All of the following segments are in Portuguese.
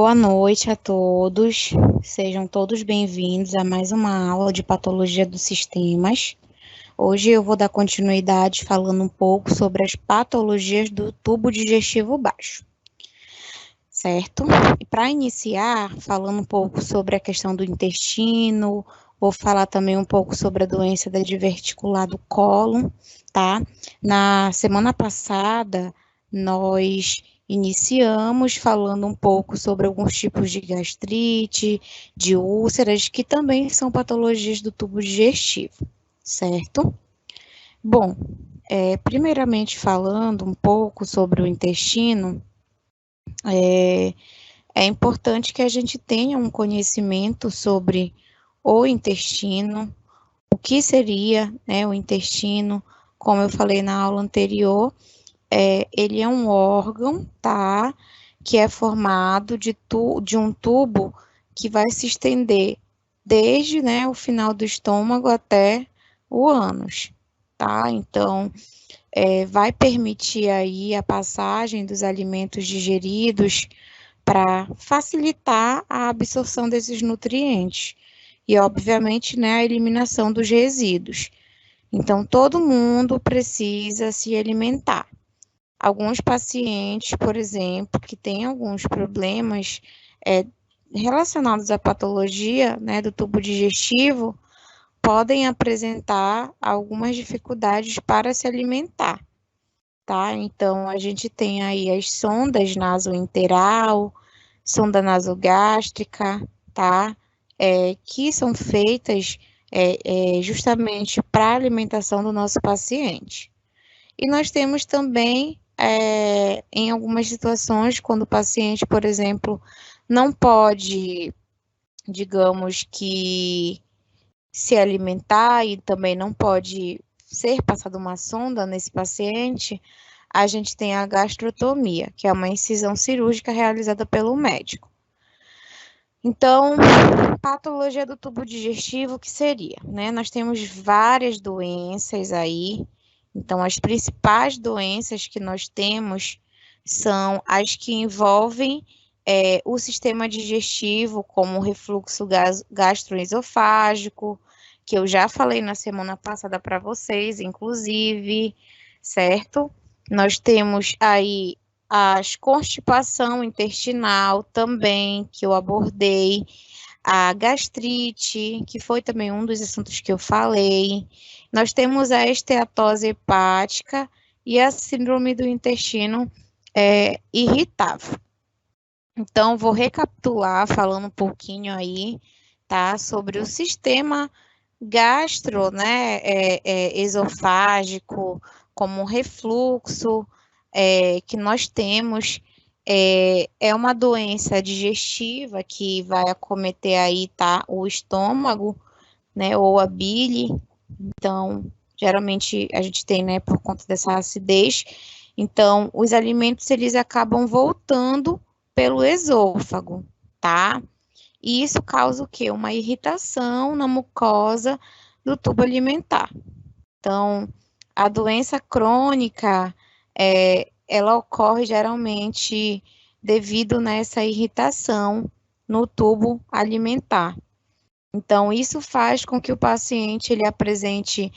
Boa noite a todos, sejam todos bem-vindos a mais uma aula de Patologia dos Sistemas. Hoje eu vou dar continuidade falando um pouco sobre as patologias do tubo digestivo baixo, certo? E para iniciar, falando um pouco sobre a questão do intestino, vou falar também um pouco sobre a doença da diverticular do cólon, tá? Na semana passada, nós iniciamos falando um pouco sobre alguns tipos de gastrite, de úlceras, que também são patologias do tubo digestivo, certo? Bom, primeiramente falando um pouco sobre o intestino, é importante que a gente tenha um conhecimento sobre o intestino, o que seria, né, o intestino, como eu falei na aula anterior, ele é um órgão, tá, que é formado de um tubo que vai se estender desde, né, o final do estômago até o ânus, tá? Então, vai permitir aí a passagem dos alimentos digeridos para facilitar a absorção desses nutrientes e, obviamente, né, a eliminação dos resíduos. Então, todo mundo precisa se alimentar. Alguns pacientes, por exemplo, que têm alguns problemas relacionados à patologia, né, do tubo digestivo, podem apresentar algumas dificuldades para se alimentar, tá? Então, a gente tem aí as sondas nasoenteral, sonda nasogástrica, tá? Que são feitas justamente para a alimentação do nosso paciente. E nós temos também, em algumas situações, quando o paciente, por exemplo, não pode, digamos que, se alimentar e também não pode ser passada uma sonda nesse paciente, a gente tem a gastrotomia, que é uma incisão cirúrgica realizada pelo médico. Então, patologia do tubo digestivo, que seria, né? Nós temos várias doenças aí. Então, as principais doenças que nós temos são as que envolvem o sistema digestivo, como o refluxo gastroesofágico, que eu já falei na semana passada para vocês, inclusive, certo? Nós temos aí a constipação intestinal também, que eu abordei, a gastrite, que foi também um dos assuntos que eu falei. Nós temos a esteatose hepática e a síndrome do intestino irritável. Então, vou recapitular falando um pouquinho aí, tá, sobre o sistema gastro, né, esofágico, como refluxo, que nós temos, é uma doença digestiva que vai acometer aí, tá, o estômago, né, ou a bile. Então, geralmente a gente tem, né, por conta dessa acidez. Então, os alimentos, eles acabam voltando pelo esôfago, tá? E isso causa o quê? Uma irritação na mucosa do tubo alimentar. Então, a doença crônica, ela ocorre geralmente devido nessa irritação no tubo alimentar. Então, isso faz com que o paciente ele apresente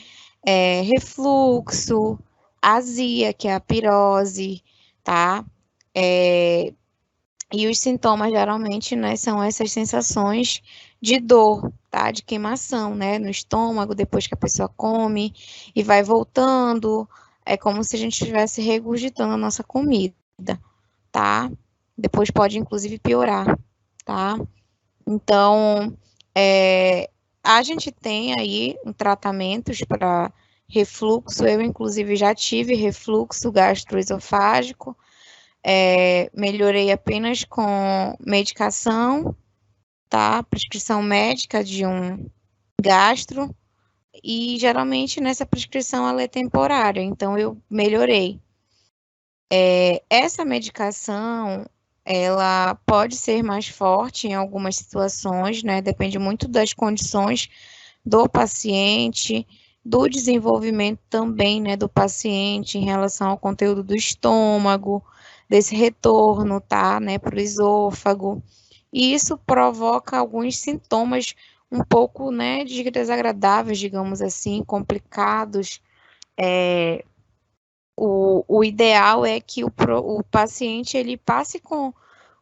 refluxo, azia, que é a pirose, tá? E os sintomas, geralmente, né, são essas sensações de dor, tá? De queimação, né, no estômago, depois que a pessoa come, e vai voltando, é como se a gente estivesse regurgitando a nossa comida, tá? Depois pode, inclusive, piorar, tá? Então, a gente tem aí tratamentos para refluxo, eu, inclusive, já tive refluxo gastroesofágico, melhorei apenas com medicação, tá? Prescrição médica de um gastro, e geralmente nessa prescrição ela é temporária, então eu melhorei. Essa medicação, ela pode ser mais forte em algumas situações, né? Depende muito das condições do paciente, do desenvolvimento também, né, do paciente em relação ao conteúdo do estômago, desse retorno, tá, né, para o esôfago. E isso provoca alguns sintomas um pouco, né, desagradáveis, digamos assim, complicados. O ideal é que o paciente ele passe com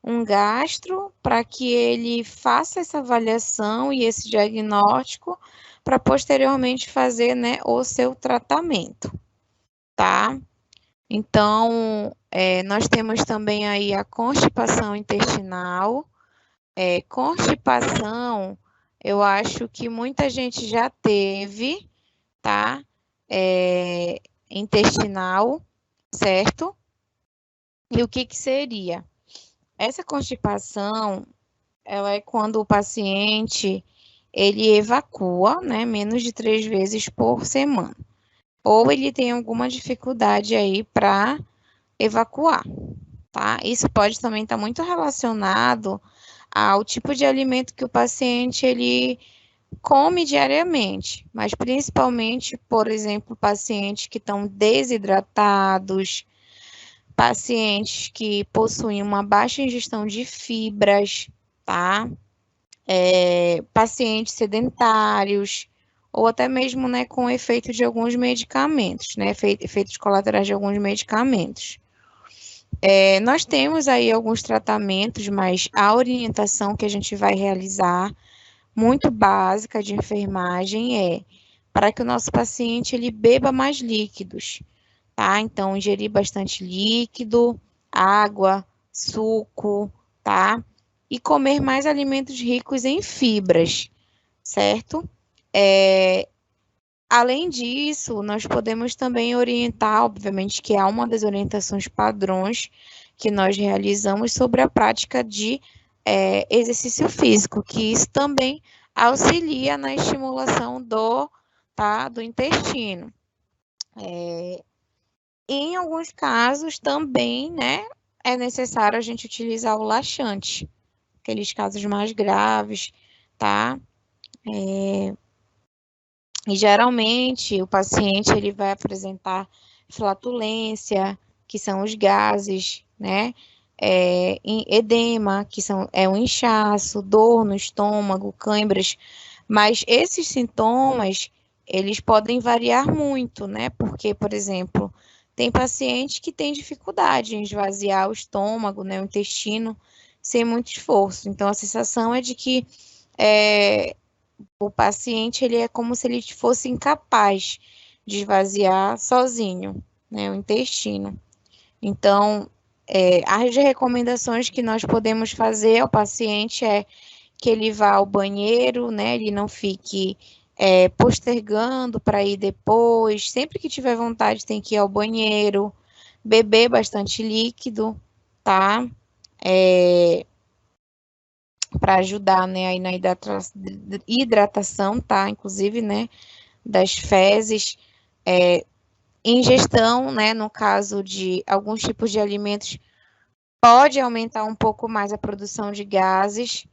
um gastro para que ele faça essa avaliação e esse diagnóstico para posteriormente fazer, né, o seu tratamento, tá? Então, nós temos também aí a constipação intestinal. Constipação, eu acho que muita gente já teve, tá? Intestinal, certo? E o que que seria? Essa constipação, ela é quando o paciente, ele evacua, né, menos de 3 vezes por semana. Ou ele tem alguma dificuldade aí para evacuar, tá? Isso pode também estar muito relacionado ao tipo de alimento que o paciente, ele come diariamente, mas principalmente, por exemplo, pacientes que estão desidratados, pacientes que possuem uma baixa ingestão de fibras, tá? Pacientes sedentários, ou até mesmo, né, com efeito de alguns medicamentos, né, efeitos colaterais de alguns medicamentos. Nós temos aí alguns tratamentos, mas a orientação que a gente vai realizar, muito básica de enfermagem, é para que o nosso paciente ele beba mais líquidos, tá? Então, ingerir bastante líquido, água, suco, tá? E comer mais alimentos ricos em fibras, certo? Além disso, nós podemos também orientar, obviamente, que há uma das orientações padrões que nós realizamos sobre a prática de exercício físico, que isso também auxilia na estimulação do intestino. Em alguns casos também, né, é necessário a gente utilizar o laxante, aqueles casos mais graves, tá? E geralmente o paciente ele vai apresentar flatulência, que são os gases, né? Edema, que é um inchaço, dor no estômago, cãibras, mas esses sintomas eles podem variar muito, né? Porque, por exemplo, tem paciente que tem dificuldade em esvaziar o estômago, né, o intestino, sem muito esforço. Então, a sensação é de que o paciente ele é como se ele fosse incapaz de esvaziar sozinho, né, o intestino. Então, as recomendações que nós podemos fazer ao paciente é que ele vá ao banheiro, né, ele não fique postergando para ir depois, sempre que tiver vontade tem que ir ao banheiro, beber bastante líquido, tá? Para ajudar, né, aí na hidratação, tá? Inclusive, né, das fezes, ingestão, né, no caso de alguns tipos de alimentos, pode aumentar um pouco mais a produção de gases.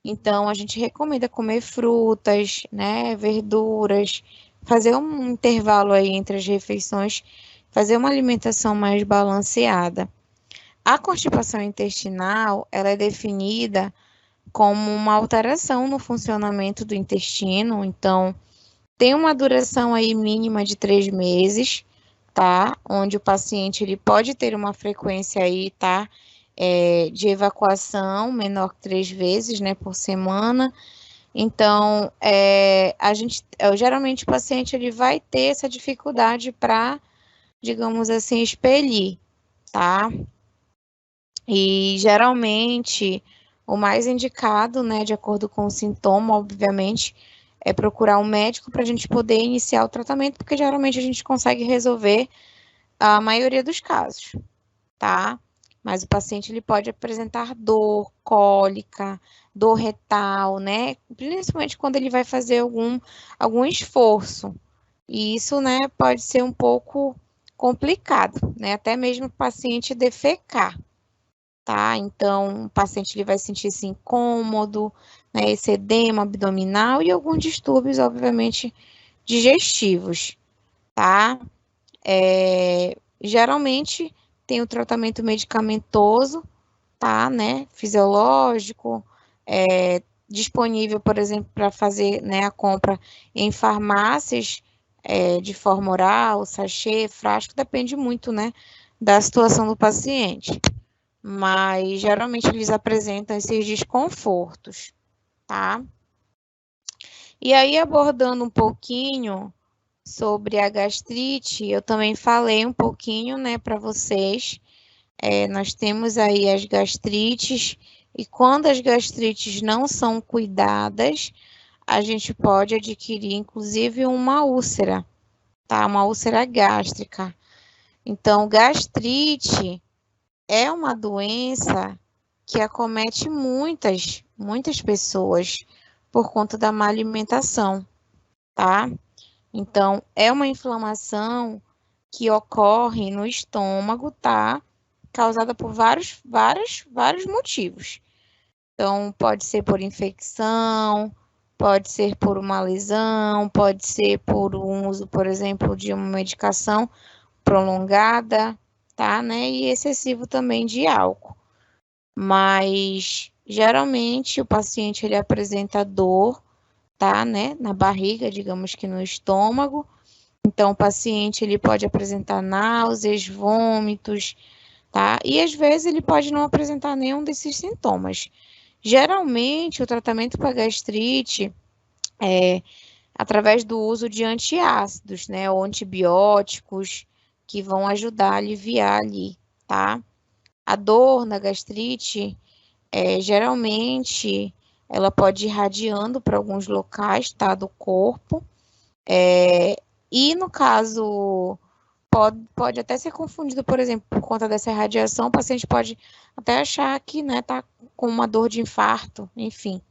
Então, a gente recomenda comer frutas, né, verduras, fazer um intervalo aí entre as refeições, fazer uma alimentação mais balanceada. A constipação intestinal, ela é definida como uma alteração no funcionamento do intestino, então tem uma duração aí mínima de 3 meses, tá? Onde o paciente ele pode ter uma frequência aí, tá? De evacuação menor que 3 vezes, né, por semana. Então, geralmente o paciente ele vai ter essa dificuldade para, digamos assim, expelir, tá? E geralmente o mais indicado, né, de acordo com o sintoma, obviamente, é procurar um médico para a gente poder iniciar o tratamento, porque geralmente a gente consegue resolver a maioria dos casos, tá? Mas o paciente ele pode apresentar dor, cólica, dor retal, né? Principalmente quando ele vai fazer algum esforço. E isso, né, pode ser um pouco complicado, né? Até mesmo o paciente defecar, tá? Então, o paciente ele vai sentir-se incômodo, né, esse edema abdominal e alguns distúrbios, obviamente, digestivos, tá? Geralmente, Tem o tratamento medicamentoso, tá, né? Fisiológico, disponível, por exemplo, para fazer, né, a compra em farmácias, de forma oral, sachê, frasco, depende muito, né, da situação do paciente. Mas geralmente eles apresentam esses desconfortos, tá? E aí, abordando um pouquinho sobre a gastrite, eu também falei um pouquinho, né, para vocês. Nós temos aí as gastrites, e quando as gastrites não são cuidadas, a gente pode adquirir, inclusive, uma úlcera, tá? Uma úlcera gástrica. Então, gastrite é uma doença que acomete muitas pessoas por conta da má alimentação, tá? Então, é uma inflamação que ocorre no estômago, tá? Causada por vários motivos. Então, pode ser por infecção, pode ser por uma lesão, pode ser por um uso, por exemplo, de uma medicação prolongada, tá? Né? E excessivo também de álcool. Mas, geralmente, o paciente ele apresenta dor, tá? Né? Na barriga, digamos que no estômago. Então, o paciente ele pode apresentar náuseas, vômitos, tá? E às vezes ele pode não apresentar nenhum desses sintomas. Geralmente, o tratamento para gastrite é através do uso de antiácidos, né, ou antibióticos, que vão ajudar a aliviar ali, tá? A dor na gastrite, geralmente, ela pode ir irradiando para alguns locais, tá, do corpo, e no caso pode até ser confundido, por exemplo, por conta dessa irradiação, o paciente pode até achar que, né, tá com uma dor de infarto, enfim.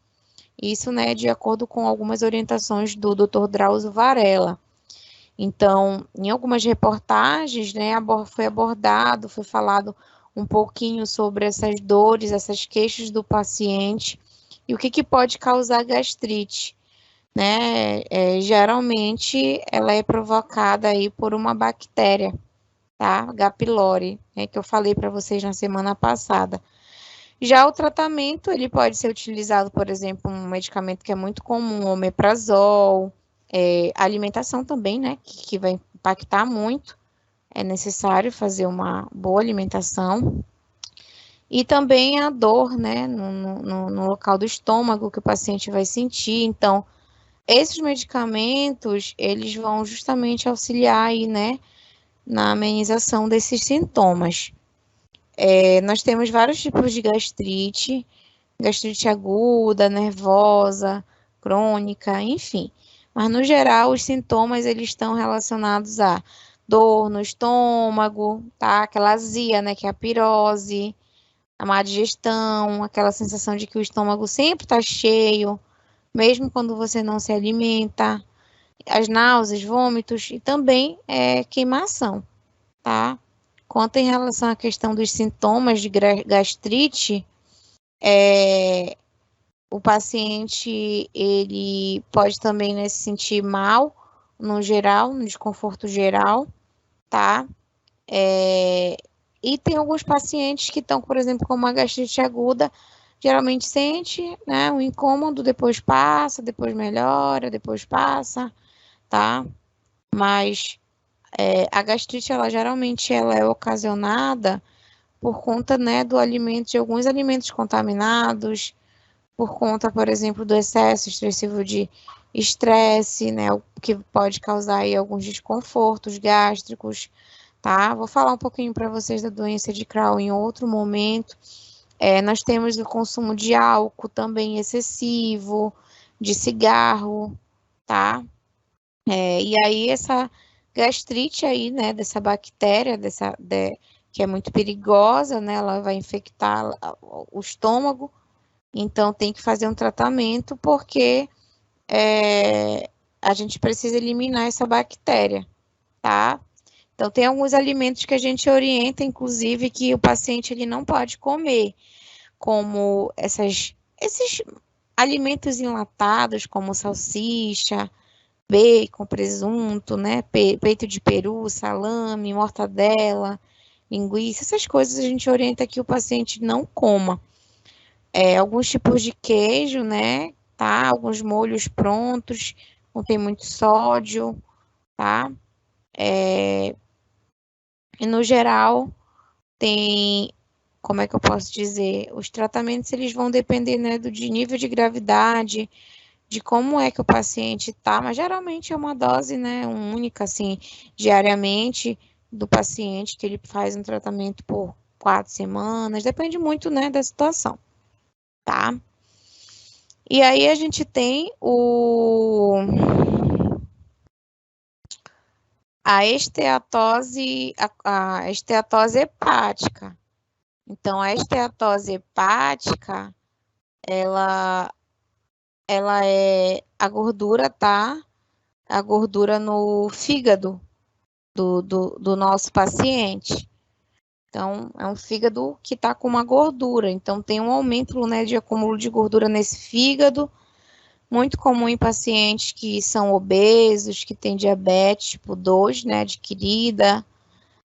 Isso, né, de acordo com algumas orientações do Dr. Drauzio Varella. Então, em algumas reportagens, né, foi falado um pouquinho sobre essas dores, essas queixas do paciente e o que pode causar gastrite, né? Geralmente, ela é provocada aí por uma bactéria, tá? H. pylori, né, que eu falei para vocês na semana passada. Já o tratamento, ele pode ser utilizado, por exemplo, um medicamento que é muito comum, o omeprazol, a alimentação também, né, que vai impactar muito, é necessário fazer uma boa alimentação. E também a dor, né, no local do estômago que o paciente vai sentir. Então, esses medicamentos, eles vão justamente auxiliar aí, né, na amenização desses sintomas. Nós temos vários tipos de gastrite aguda, nervosa, crônica, enfim. Mas, no geral, os sintomas, eles estão relacionados a dor no estômago, tá? Aquela azia, né, que é a pirose, a má digestão, aquela sensação de que o estômago sempre está cheio, mesmo quando você não se alimenta, as náuseas, vômitos e também queimação, tá? Quanto em relação à questão dos sintomas de gastrite, o paciente ele pode também, né, se sentir mal, no geral, no desconforto geral, tá? E tem alguns pacientes que estão, por exemplo, com uma gastrite aguda, geralmente sente, né, um incômodo, depois passa, depois melhora, depois passa, tá? Mas a gastrite, ela geralmente ela é ocasionada por conta, né, do alimento, de alguns alimentos contaminados, por conta, por exemplo, do excesso excessivo de estresse, né, o que pode causar aí alguns desconfortos gástricos, tá? Vou falar um pouquinho para vocês da doença de Crohn em outro momento. Nós temos o consumo de álcool também excessivo, de cigarro, tá? E aí essa gastrite aí, né, dessa bactéria, que é muito perigosa, né, ela vai infectar o estômago, então tem que fazer um tratamento porque a gente precisa eliminar essa bactéria, tá? Então tem alguns alimentos que a gente orienta, inclusive, que o paciente ele não pode comer, como esses alimentos enlatados, como salsicha, bacon, presunto, né, peito de peru, salame, mortadela, linguiça, essas coisas a gente orienta que o paciente não coma. Alguns tipos de queijo, né, tá? Alguns molhos prontos, contém muito sódio, tá? E no geral, tem, como é que eu posso dizer? Os tratamentos, eles vão depender, né, de nível de gravidade, de como é que o paciente tá, mas geralmente é uma dose, né, única, assim, diariamente do paciente, que ele faz um tratamento por 4 semanas, depende muito, né, da situação, tá? E aí a gente tem a esteatose hepática. Então, a esteatose hepática, ela, ela é a gordura, tá? A gordura no fígado do nosso paciente. Então, é um fígado que está com uma gordura. Então, tem um aumento, né, de acúmulo de gordura nesse fígado, muito comum em pacientes que são obesos, que têm diabetes tipo 2, né, adquirida,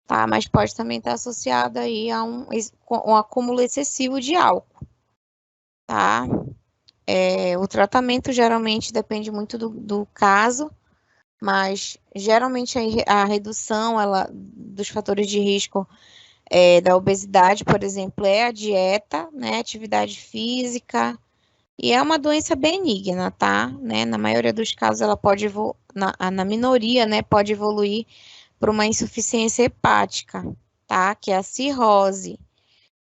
tá? Mas pode também estar associado aí a um acúmulo excessivo de álcool, tá? O tratamento geralmente depende muito do caso, mas geralmente a redução dos fatores de risco da obesidade, por exemplo, é a dieta, né, atividade física, e é uma doença benigna, tá? Né? Na maioria dos casos, ela pode, na minoria, né, pode evoluir para uma insuficiência hepática, tá? Que é a cirrose.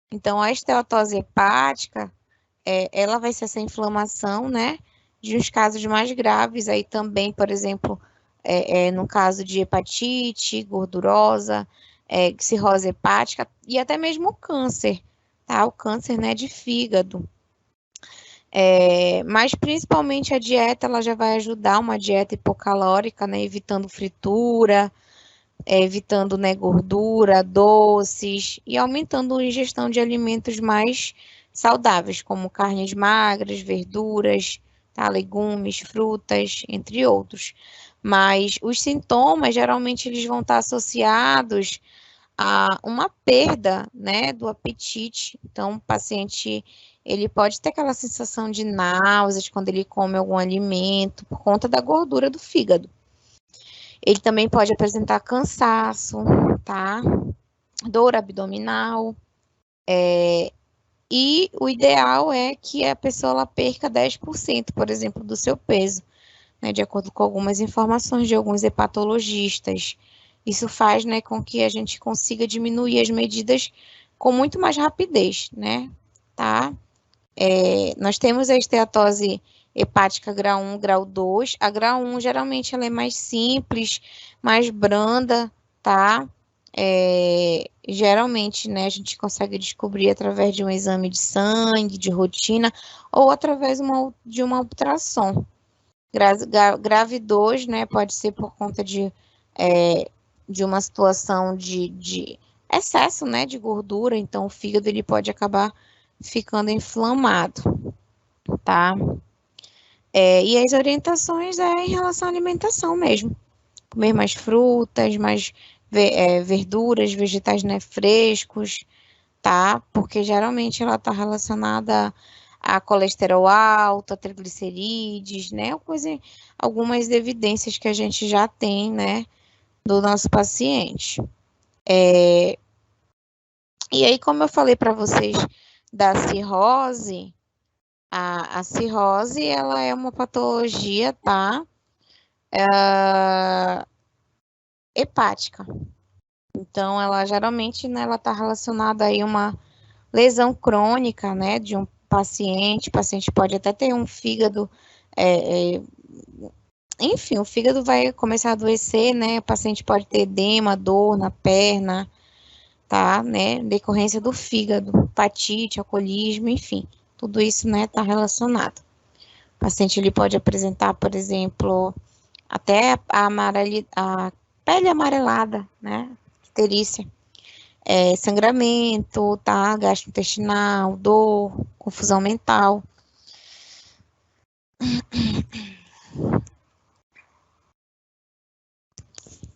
Então, a esteatose hepática, ela vai ser essa inflamação, né? De uns casos mais graves, aí também, por exemplo, no caso de hepatite gordurosa, cirrose hepática e até mesmo o câncer, tá? O câncer, né, de fígado. Mas principalmente a dieta, ela já vai ajudar, uma dieta hipocalórica, né, evitando fritura, evitando, né, gordura, doces e aumentando a ingestão de alimentos mais saudáveis, como carnes magras, verduras, tá, legumes, frutas, entre outros. Mas os sintomas, geralmente, eles vão estar associados a uma perda, né, do apetite. Então, o paciente, ele pode ter aquela sensação de náuseas quando ele come algum alimento, por conta da gordura do fígado. Ele também pode apresentar cansaço, tá? Dor abdominal. E o ideal é que a pessoa ela perca 10%, por exemplo, do seu peso, né? De acordo com algumas informações de alguns hepatologistas. Isso faz, né, com que a gente consiga diminuir as medidas com muito mais rapidez, né? Tá? Nós temos a esteatose hepática grau 1, grau 2. A grau 1, geralmente, ela é mais simples, mais branda, tá? Geralmente, né, a gente consegue descobrir através de um exame de sangue, de rotina, ou através de uma ultrassom. Grave 2, né, pode ser por conta de uma situação de excesso, né, de gordura, então o fígado ele pode acabar ficando inflamado, tá? E as orientações em relação à alimentação mesmo. Comer mais frutas, mais verduras, vegetais, né, frescos, tá? Porque geralmente ela está relacionada a colesterol alto, a triglicerídeos, né? Algumas evidências que a gente já tem, né, do nosso paciente. E aí, como eu falei para vocês da cirrose, a cirrose, ela é uma patologia, tá? Hepática. Então, ela geralmente, né, ela está relacionada aí a uma lesão crônica, né, de um paciente. O paciente pode até ter um fígado, enfim, o fígado vai começar a adoecer, né? O paciente pode ter edema, dor na perna, tá, né? Decorrência do fígado, hepatite, alcoolismo, enfim, tudo isso, né, está relacionado. O paciente ele pode apresentar, por exemplo, até a pele amarelada, né? Icterícia, sangramento, tá? Gastrointestinal, dor, confusão mental.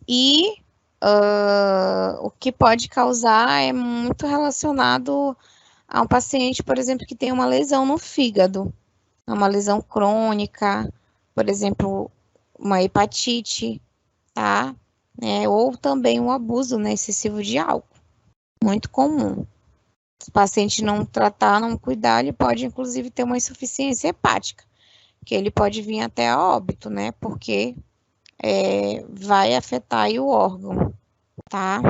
E o que pode causar é muito relacionado a um paciente, por exemplo, que tem uma lesão no fígado, uma lesão crônica, por exemplo, uma hepatite, tá? Ou também um abuso, né, excessivo de álcool, muito comum. Se o paciente não tratar, não cuidar, ele pode, inclusive, ter uma insuficiência hepática, que ele pode vir até a óbito, né, porque vai afetar aí o órgão, tá?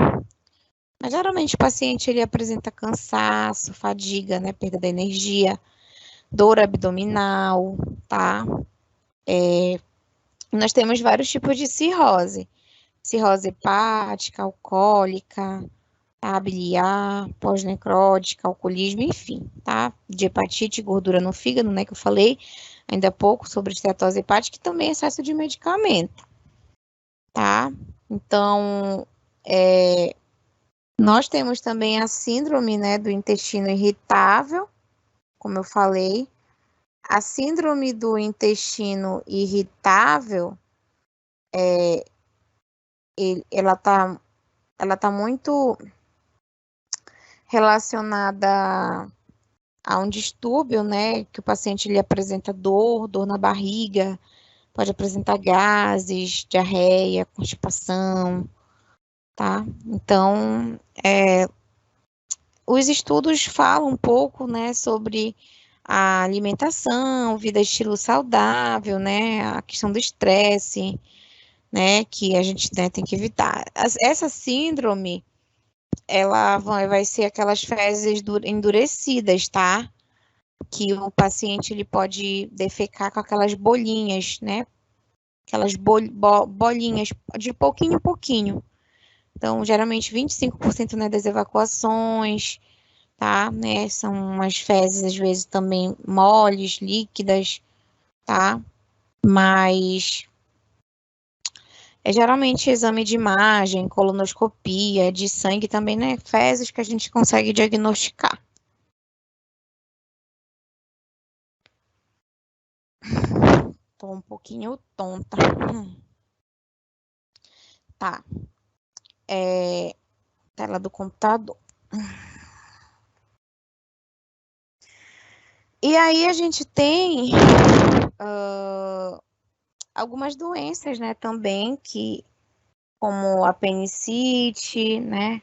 Mas geralmente o paciente ele apresenta cansaço, fadiga, né, perda da energia, dor abdominal, tá? Nós temos vários tipos de cirrose. Cirrose hepática, alcoólica, tá? Biliar, pós-necrótica, alcoolismo, enfim, tá? De hepatite, gordura no fígado, né, que eu falei ainda há pouco sobre esteatose hepática e também excesso de medicamento, tá? Então, nós temos também a síndrome, né, do intestino irritável, como eu falei. A síndrome do intestino irritável, ela tá muito relacionada a um distúrbio, né, que o paciente ele apresenta dor na barriga, pode apresentar gases, diarreia, constipação, tá? Então, os estudos falam um pouco, né, sobre a alimentação, vida estilo saudável, né, a questão do estresse, né, que a gente, né, tem que evitar. Essa síndrome, ela vai ser aquelas fezes endurecidas, tá? Que o paciente ele pode defecar com aquelas bolinhas, né? Aquelas bolinhas de pouquinho em pouquinho. Então, geralmente 25%, né, das evacuações, tá? Né? São umas fezes, às vezes, também moles, líquidas, tá? Mas geralmente exame de imagem, colonoscopia, de sangue também, né? Fezes que a gente consegue diagnosticar. Tô um pouquinho tonta. Tá. Tela do computador. E aí a gente tem algumas doenças, né, também, como a apendicite, né,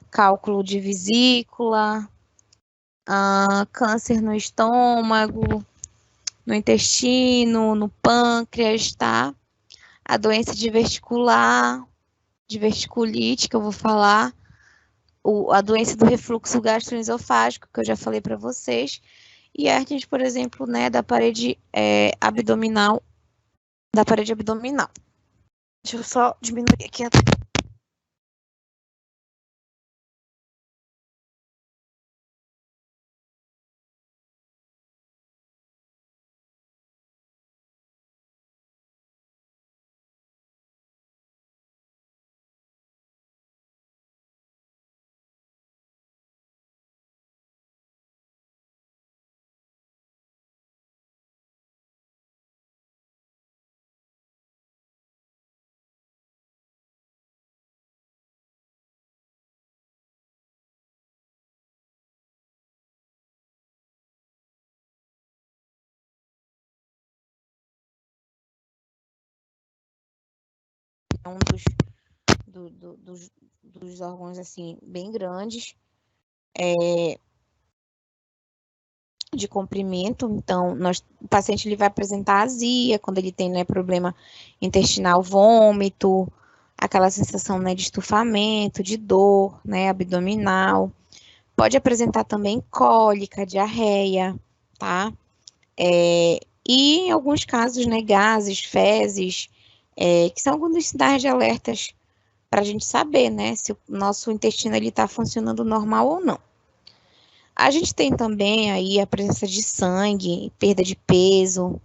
cálculo de vesícula, câncer no estômago, no intestino, no pâncreas, tá? A doença de verticulite, que eu vou falar, a doença do refluxo gastroesofágico, que eu já falei para vocês, e herpes, por exemplo, né, da parede abdominal, Deixa eu só diminuir aqui a um dos órgãos, assim, bem grandes, de comprimento. Então, o paciente ele vai apresentar azia, quando ele tem, né, problema intestinal, vômito, aquela sensação, né, de estufamento, de dor, né, abdominal. Pode apresentar também cólica, diarreia, tá? E em alguns casos, né, gases, fezes, que são alguns sinais de alertas para a gente saber, né, se o nosso intestino ele está funcionando normal ou não. A gente tem também aí a presença de sangue, perda de peso,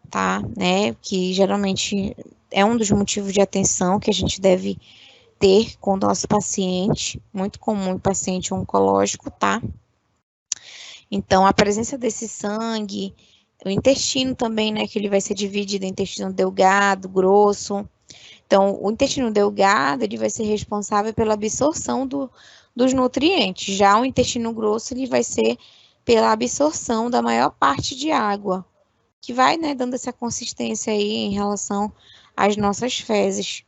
tá, né, que geralmente é um dos motivos de atenção que a gente deve ter com o nosso paciente, muito comum em paciente oncológico, tá? Então, a presença desse sangue, o intestino também, né, que ele vai ser dividido em intestino delgado, grosso, Então, o intestino delgado, ele vai ser responsável pela absorção dos nutrientes. Já o intestino grosso, ele vai ser pela absorção da maior parte de água, que vai, né, dando essa consistência aí em relação às nossas fezes.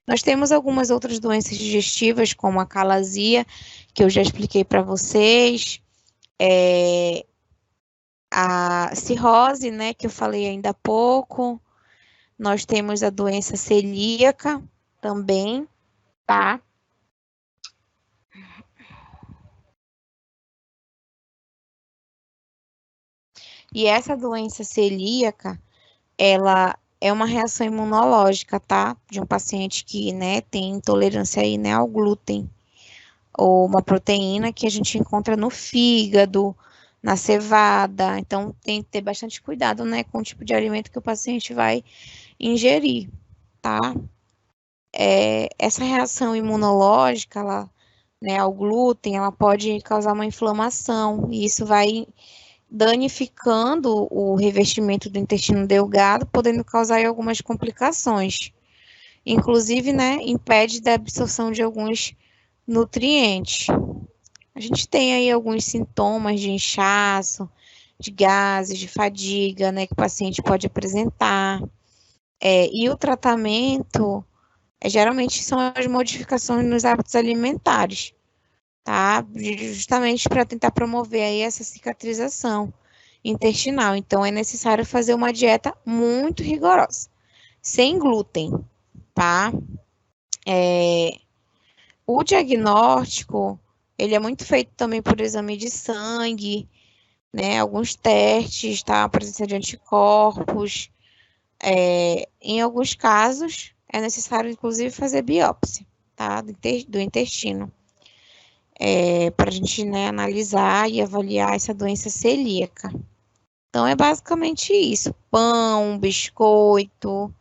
Nós temos algumas outras doenças digestivas, como a calasia, que eu já expliquei para vocês, a cirrose, né, que eu falei ainda há pouco. Nós temos a doença celíaca também, tá? E essa doença celíaca, ela é uma reação imunológica, tá? De um paciente que, né, tem intolerância aí, né, ao glúten, ou uma proteína que a gente encontra no fígado, na cevada. Então, tem que ter bastante cuidado, né, com o tipo de alimento que o paciente vai ingerir, tá? Essa reação imunológica, ela, né, ao glúten, ela pode causar uma inflamação, e isso vai danificando o revestimento do intestino delgado, podendo causar aí algumas complicações. Inclusive, né, impede da absorção de alguns nutrientes. A gente tem aí alguns sintomas de inchaço, de gases, de fadiga, né, que o paciente pode apresentar. E o tratamento, geralmente, são as modificações nos hábitos alimentares, tá? Justamente para tentar promover aí essa cicatrização intestinal. Então, é necessário fazer uma dieta muito rigorosa, sem glúten, tá? O diagnóstico, ele é muito feito também por exame de sangue, né? Alguns testes, tá? A presença de anticorpos. Em alguns casos, é necessário, inclusive, fazer biópsia, tá? Do intestino. Para a gente, né, analisar e avaliar essa doença celíaca. Então, é basicamente isso: pão, biscoito,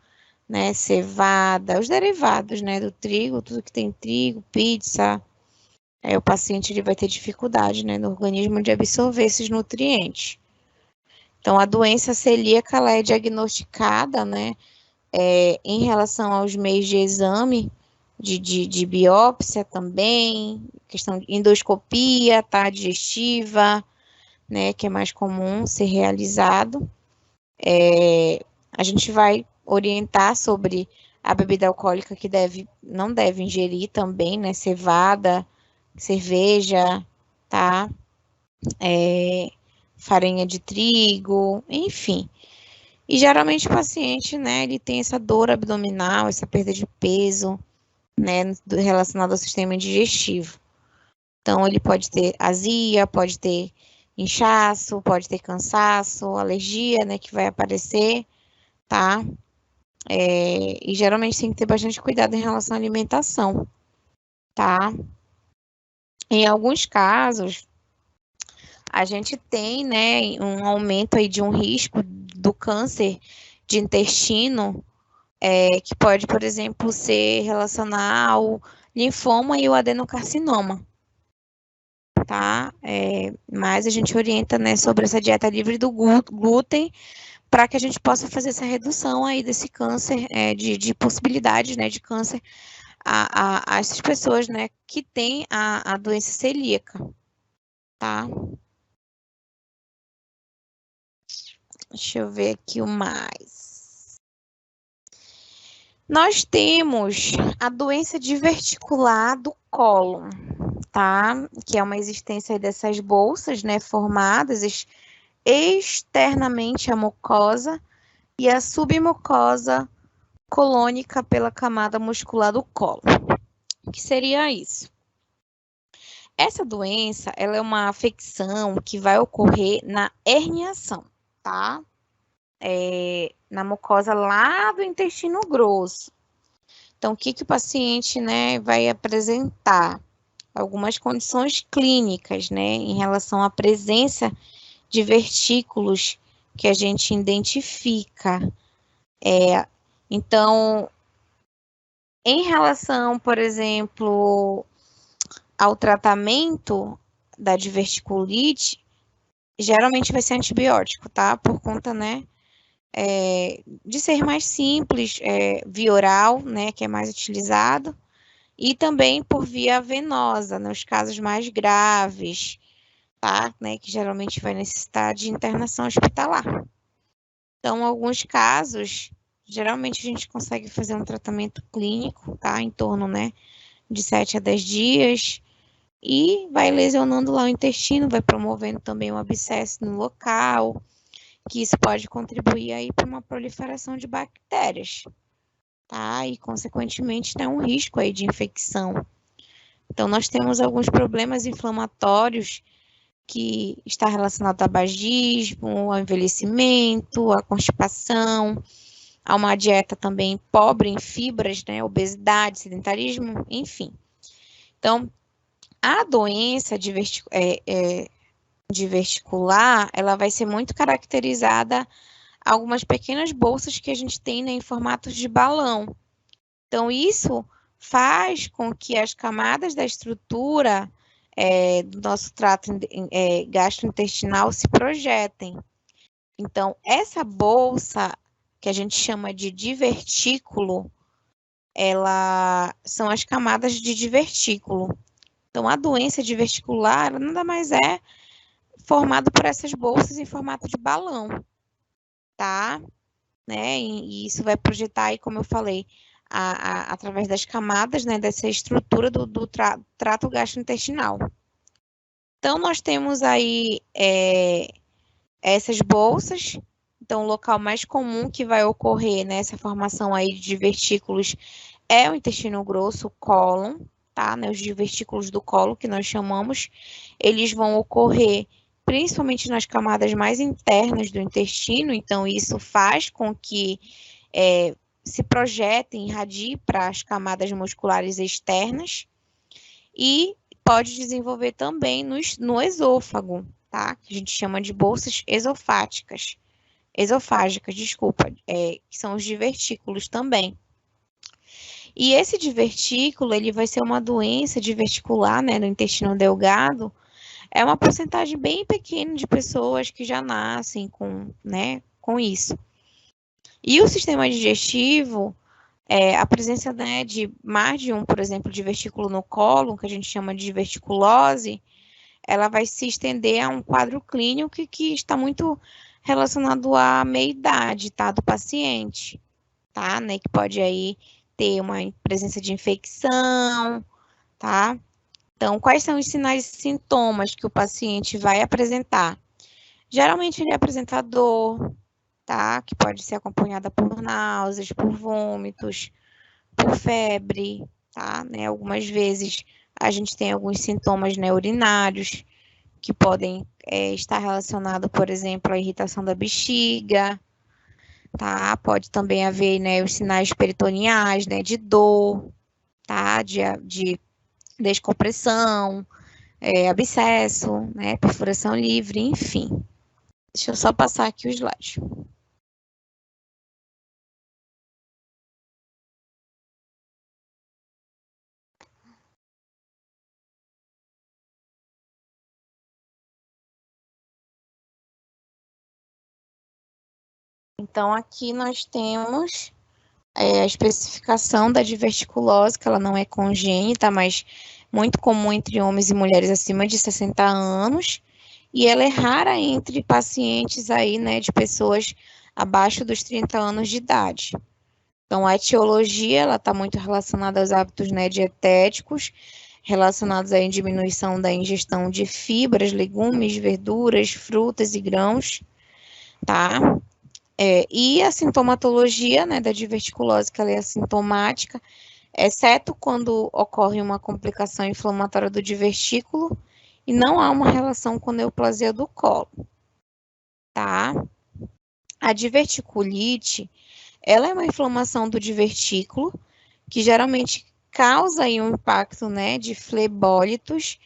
né, cevada, os derivados, né, do trigo, tudo que tem trigo, pizza. O paciente ele vai ter dificuldade, né, no organismo de absorver esses nutrientes. Então, a doença celíaca, ela é diagnosticada, né, em relação aos meios de exame, de biópsia também, questão de endoscopia, tá, digestiva, né, que é mais comum ser realizado. A gente vai orientar sobre a bebida alcoólica que não deve ingerir também, né, cevada, cerveja, tá? Farinha de trigo, enfim. E geralmente o paciente, né, ele tem essa dor abdominal, essa perda de peso, né, relacionado ao sistema digestivo. Então, ele pode ter azia, pode ter inchaço, pode ter cansaço, alergia, né, que vai aparecer, tá? E geralmente tem que ter bastante cuidado em relação à alimentação, tá? Em alguns casos, a gente tem, né, um aumento aí de um risco do câncer de intestino, que pode, por exemplo, ser relacionado ao linfoma e o adenocarcinoma, tá? Mas a gente orienta, né, sobre essa dieta livre do glúten, para que a gente possa fazer essa redução aí desse câncer, de possibilidades, né, de câncer a essas pessoas, né, que têm a doença celíaca, tá? Deixa eu ver aqui o mais. Nós temos a doença diverticular do cólon, tá? Que é uma existência dessas bolsas, né, formadas externamente à mucosa e a submucosa colônica pela camada muscular do colo. O que seria isso? Essa doença, ela é uma afecção que vai ocorrer na herniação, tá? Na mucosa lá do intestino grosso. Então, o que o paciente, né, vai apresentar? Algumas condições clínicas, né, em relação à presença de vertículos que a gente identifica. Então, em relação, por exemplo, ao tratamento da diverticulite, geralmente vai ser antibiótico, tá? Por conta, né, de ser mais simples, via oral, né, que é mais utilizado, e também por via venosa, nos casos mais graves, tá, né, que geralmente vai necessitar de internação hospitalar. Então, em alguns casos, geralmente a gente consegue fazer um tratamento clínico, tá, em torno, né, de 7 a 10 dias, e vai lesionando lá o intestino, vai promovendo também um abscesso no local, que isso pode contribuir aí para uma proliferação de bactérias, tá? E, consequentemente, tem um risco aí de infecção. Então, nós temos alguns problemas inflamatórios que está relacionado ao tabagismo, ao envelhecimento, à constipação, a uma dieta também pobre em fibras, né? Obesidade, sedentarismo, enfim. Então, a doença diverticular, ela vai ser muito caracterizada algumas pequenas bolsas que a gente tem, né, em formatos de balão. Então, isso faz com que as camadas da estrutura do nosso trato gastrointestinal se projetem. Então, essa bolsa, que a gente chama de divertículo, ela são as camadas de divertículo. Então, a doença diverticular nada mais é formado por essas bolsas em formato de balão, tá? Né? E isso vai projetar aí, como eu falei, através das camadas, né, dessa estrutura do trato gastrointestinal. Então, nós temos aí essas bolsas. Então, o local mais comum que vai ocorrer nessa formação aí de divertículos é o intestino grosso, o cólon, tá? Né? Os divertículos do colo, que nós chamamos, eles vão ocorrer principalmente nas camadas mais internas do intestino, então isso faz com que se projetem, irradie para as camadas musculares externas e pode desenvolver também no esôfago, tá? Que a gente chama de bolsas esofágicas, desculpa, que são os divertículos também. E esse divertículo, ele vai ser uma doença diverticular, né, no intestino delgado, é uma porcentagem bem pequena de pessoas que já nascem né, com isso. E o sistema digestivo, a presença, né, de mais de um, por exemplo, divertículo no colo, que a gente chama de diverticulose, ela vai se estender a um quadro clínico que está muito relacionado à meia-idade, tá, do paciente, tá, né, que pode aí ter uma presença de infecção, tá? Então, quais são os sinais e sintomas que o paciente vai apresentar? Geralmente ele apresenta dor, tá? Que pode ser acompanhada por náuseas, por vômitos, por febre, tá? Né? Algumas vezes a gente tem alguns sintomas, né, urinários que podem estar relacionados, por exemplo, à irritação da bexiga, tá? Pode também haver, né, os sinais peritoneais, né, de dor, tá? De descompressão, abscesso, né, perfuração livre, enfim. Deixa eu só passar aqui o slide. Então, aqui nós temos a especificação da diverticulose, que ela não é congênita, mas muito comum entre homens e mulheres acima de 60 anos, e ela é rara entre pacientes aí, né, de pessoas abaixo dos 30 anos de idade. Então, a etiologia, ela está muito relacionada aos hábitos, né, dietéticos, relacionados à diminuição da ingestão de fibras, legumes, verduras, frutas e grãos, tá? E a sintomatologia, né, da diverticulose, que ela é assintomática, exceto quando ocorre uma complicação inflamatória do divertículo e não há uma relação com neoplasia do colo, tá? A diverticulite, ela é uma inflamação do divertículo que geralmente causa aí um impacto, né, de flebólitos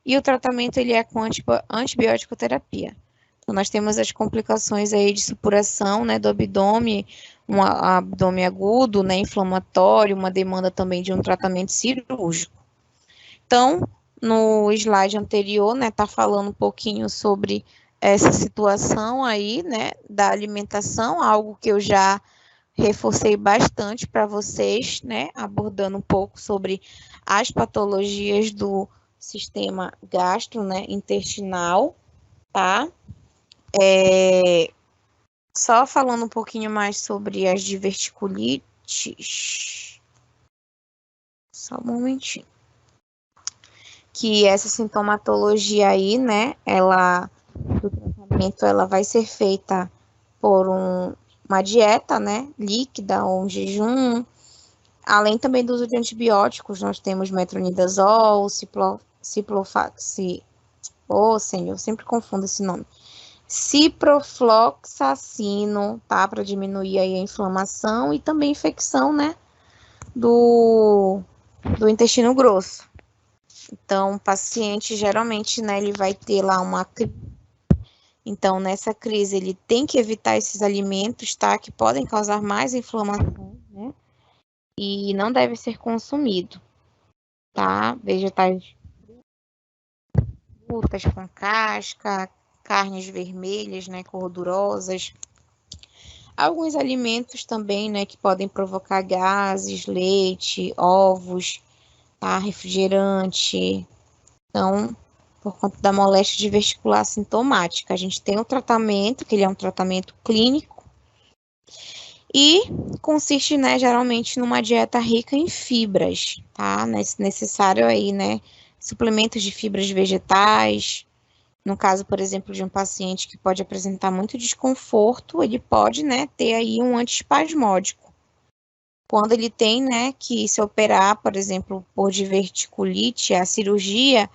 e o tratamento ele é com antibiótico terapia. Então, nós temos as complicações aí de supuração, né, do abdômen, um abdômen agudo, né, inflamatório, uma demanda também de um tratamento cirúrgico. Então, no slide anterior, né, tá falando um pouquinho sobre essa situação aí, né, da alimentação, algo que eu já reforcei bastante para vocês, né, abordando um pouco sobre as patologias do sistema gastro, né, intestinal, tá? Só falando um pouquinho mais sobre as diverticulites, só um momentinho. Que essa sintomatologia aí, né, do tratamento, ela vai ser feita por uma dieta, né, líquida ou um jejum, além também do uso de antibióticos. Nós temos metronidazol, Senhor, eu sempre confundo esse nome, ciprofloxacino, tá, para diminuir aí a inflamação e também infecção, né, do intestino grosso. Então, o paciente, geralmente, né, ele vai ter lá uma crise. Então, nessa crise, ele tem que evitar esses alimentos, tá, que podem causar mais inflamação, né, e não deve ser consumido, tá? Vegetais, frutas com casca, carnes vermelhas, né, gordurosas. Alguns alimentos também, né, que podem provocar gases, leite, ovos, tá, refrigerante. Então, por conta da moléstia diverticular sintomática, a gente tem o tratamento, que ele é um tratamento clínico, e consiste, né, geralmente numa dieta rica em fibras, tá? Necessário aí, né, suplementos de fibras vegetais. No caso, por exemplo, de um paciente que pode apresentar muito desconforto, ele pode, né, ter aí um antiespasmódico. Quando ele tem, né, que se operar, por exemplo, por diverticulite, a cirurgia,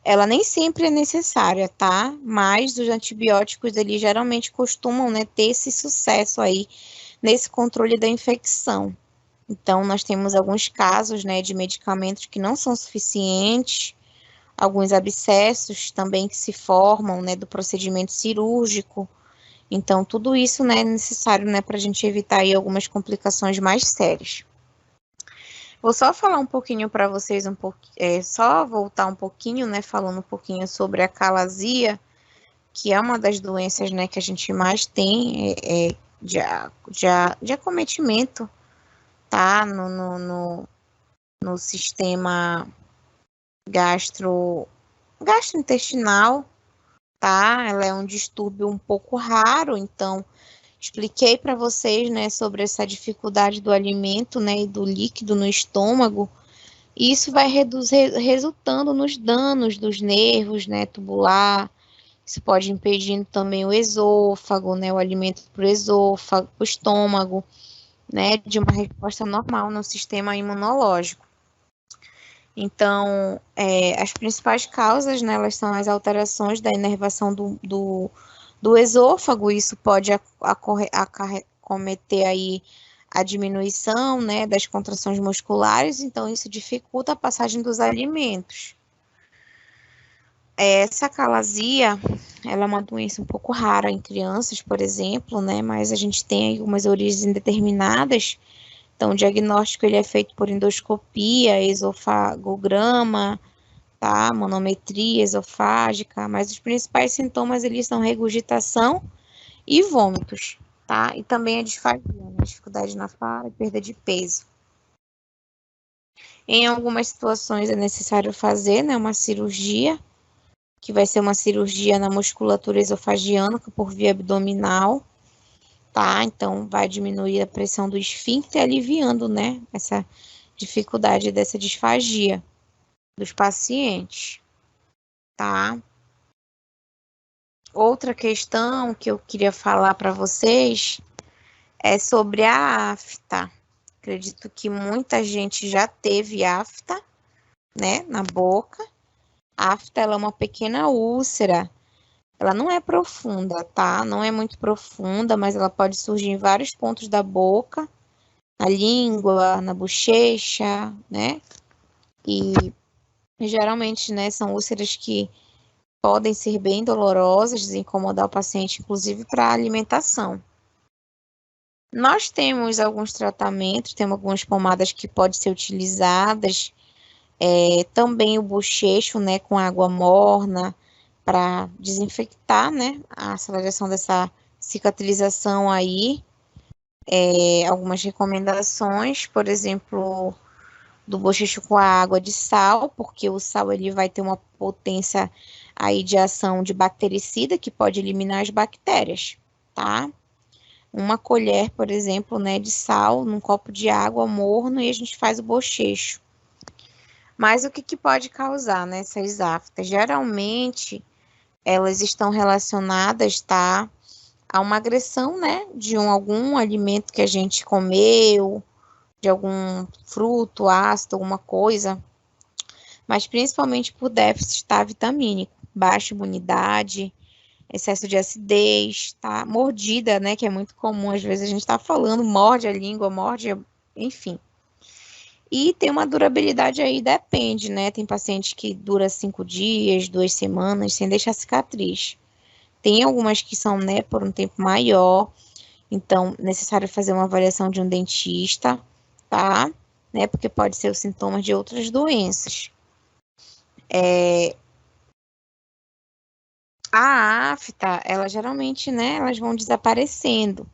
ela nem sempre é necessária, tá? Mas os antibióticos, eles geralmente costumam, né, ter esse sucesso aí nesse controle da infecção. Então, nós temos alguns casos, né, de medicamentos que não são suficientes, alguns abscessos também que se formam, né, do procedimento cirúrgico. Então, tudo isso, né, é necessário, né, para a gente evitar aí algumas complicações mais sérias. Vou só falar um pouquinho para vocês, só voltar um pouquinho, né, falando um pouquinho sobre a calasia, que é uma das doenças, né, que a gente mais tem de acometimento, tá, no sistema gastrointestinal, tá? Ela é um distúrbio um pouco raro, então expliquei para vocês, né, sobre essa dificuldade do alimento, né, e do líquido no estômago. E isso vai resultando nos danos dos nervos, né, tubular. Isso pode impedindo também o esôfago, né, o alimento para o esôfago, o estômago, né, de uma resposta normal no sistema imunológico. Então, as principais causas, né, elas são as alterações da inervação do esôfago. Isso pode acometer aí a diminuição, né, das contrações musculares, então isso dificulta a passagem dos alimentos. Essa calasia, ela é uma doença um pouco rara em crianças, por exemplo, né, mas a gente tem algumas origens indeterminadas. Então, o diagnóstico ele é feito por endoscopia, esofagograma, tá, manometria esofágica, mas os principais sintomas eles são regurgitação e vômitos, tá? E também a disfagia, né? Dificuldade na fala e perda de peso. Em algumas situações é necessário fazer, né, uma cirurgia, que vai ser uma cirurgia na musculatura esofagiana por via abdominal, tá? Então, vai diminuir a pressão do esfíncter, aliviando, né, essa dificuldade dessa disfagia dos pacientes, tá? Outra questão que eu queria falar para vocês é sobre a afta. Acredito que muita gente já teve afta, né, na boca. A afta, ela é uma pequena úlcera. Ela não é profunda, tá? Não é muito profunda, mas ela pode surgir em vários pontos da boca, na língua, na bochecha, né? E geralmente, né, são úlceras que podem ser bem dolorosas, incomodar o paciente, inclusive para a alimentação. Nós temos alguns tratamentos, temos algumas pomadas que podem ser utilizadas, também o bochecho, né, com água morna, para desinfectar, né, a aceleração dessa cicatrização aí. Algumas recomendações, por exemplo, do bochecho com a água de sal, porque o sal ele vai ter uma potência aí de ação de bactericida que pode eliminar as bactérias, tá? Uma colher, por exemplo, né, de sal num copo de água morno e a gente faz o bochecho. Mas o que, que pode causar, né, essas aftas? Geralmente, elas estão relacionadas, tá, a uma agressão, né, de algum alimento que a gente comeu, de algum fruto ácido, alguma coisa, mas principalmente por déficit, tá, vitamínico, baixa imunidade, excesso de acidez, tá, mordida, né, que é muito comum, às vezes a gente tá falando, morde a língua, morde, enfim. E tem uma durabilidade aí, depende, né, tem paciente que dura 5 dias, 2 semanas, sem deixar cicatriz. Tem algumas que são, né, por um tempo maior, então, necessário fazer uma avaliação de um dentista, tá? Né, porque pode ser o sintoma de outras doenças. A afta, ela geralmente, né, elas vão desaparecendo.